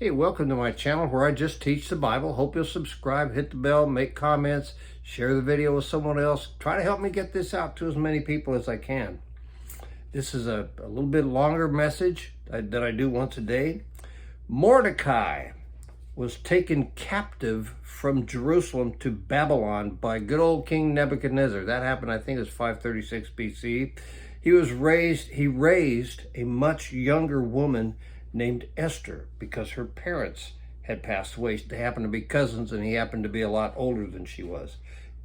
Hey, welcome to my channel where I just teach the Bible. Hope you'll subscribe, hit the bell, make comments, share the video with someone else. Try to help me get this out to as many people as I can. This is a little bit longer message that I do once a day. Mordecai was taken captive from Jerusalem to Babylon by good old King Nebuchadnezzar. That happened, I think it was 536 BC. He raised a much younger woman named Esther because her parents had passed away. They happened to be cousins, and he happened to be a lot older than she was.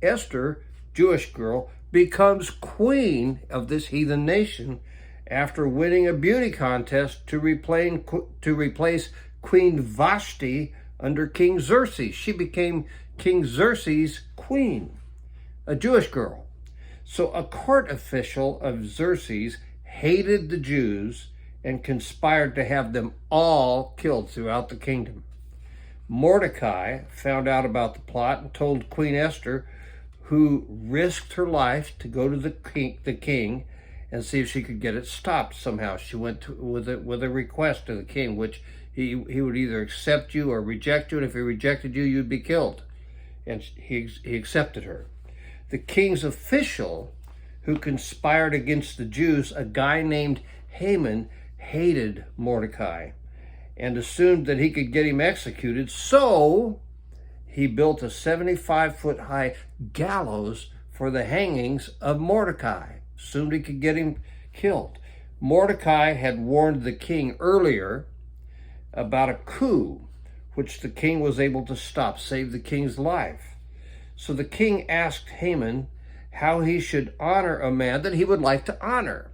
Esther, Jewish girl, becomes queen of this heathen nation after winning a beauty contest to replace Queen Vashti under King Xerxes. She became King Xerxes' queen, a Jewish girl. So a court official of Xerxes hated the Jews and conspired to have them all killed throughout the kingdom. Mordecai found out about the plot and told Queen Esther, who risked her life to go to the king and see if she could get it stopped somehow. She went with a request to the king, which he would either accept you or reject you, and if he rejected you, you'd be killed. And he accepted her. The king's official who conspired against the Jews, a guy named Haman, hated Mordecai and assumed that he could get him executed, so he built a 75-foot high gallows for the hangings of Mordecai. Assumed he could get him killed. Mordecai had warned the king earlier about a coup, which the king was able to stop, save the king's life. So the king asked Haman how he should honor a man that he would like to honor.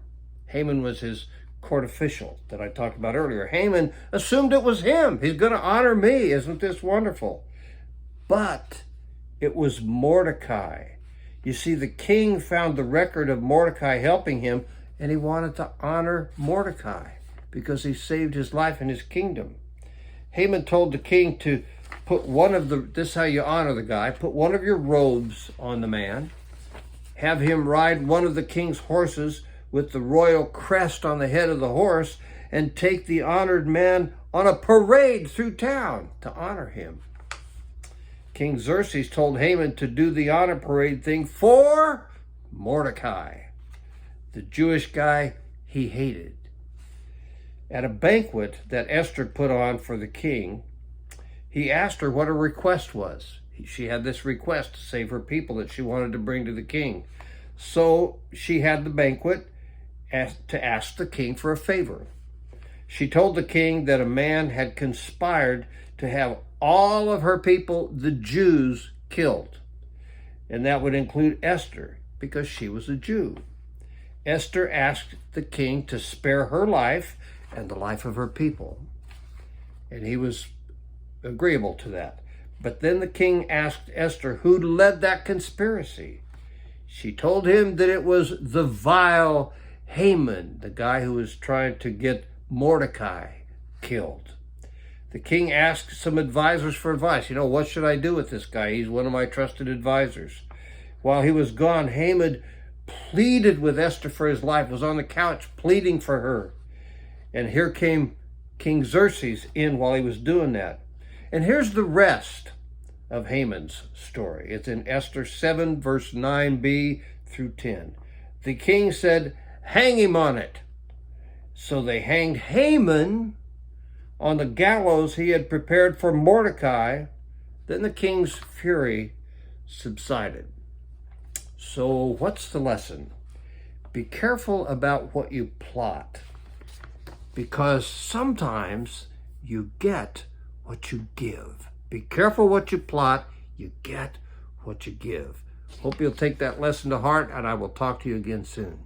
Haman was his court official that I talked about earlier. Haman assumed it was him. He's going to honor me. Isn't this wonderful? But it was Mordecai. You see, the king found the record of Mordecai helping him, and he wanted to honor Mordecai because he saved his life and his kingdom. Haman told the king to put this is how you honor the guy, put one of your robes on the man, have him ride one of the king's horses with the royal crest on the head of the horse, and take the honored man on a parade through town to honor him. King Xerxes told Haman to do the honor parade thing for Mordecai, the Jewish guy he hated. At a banquet that Esther put on for the king, he asked her what her request was. She had this request to save her people that she wanted to bring to the king. So she had the banquet to ask the king for a favor. She told the king that a man had conspired to have all of her people, the Jews, killed. And that would include Esther, because she was a Jew. Esther asked the king to spare her life and the life of her people. And he was agreeable to that. But then the king asked Esther who led that conspiracy. She told him that it was the vile Haman, the guy who was trying to get Mordecai killed. The king asked some advisors for advice. What should I do with this guy? He's one of my trusted advisors. While he was gone, Haman pleaded with Esther for his life, was on the couch pleading for her. And here came King Xerxes in while he was doing that. And here's the rest of Haman's story. It's in Esther 7, verse 9b through 10. The king said, "Hang him on it." So they hanged Haman on the gallows he had prepared for Mordecai. Then the king's fury subsided. So what's the lesson? Be careful about what you plot, because sometimes you get what you give. Be careful what you plot, you get what you give. Hope you'll take that lesson to heart, and I will talk to you again soon.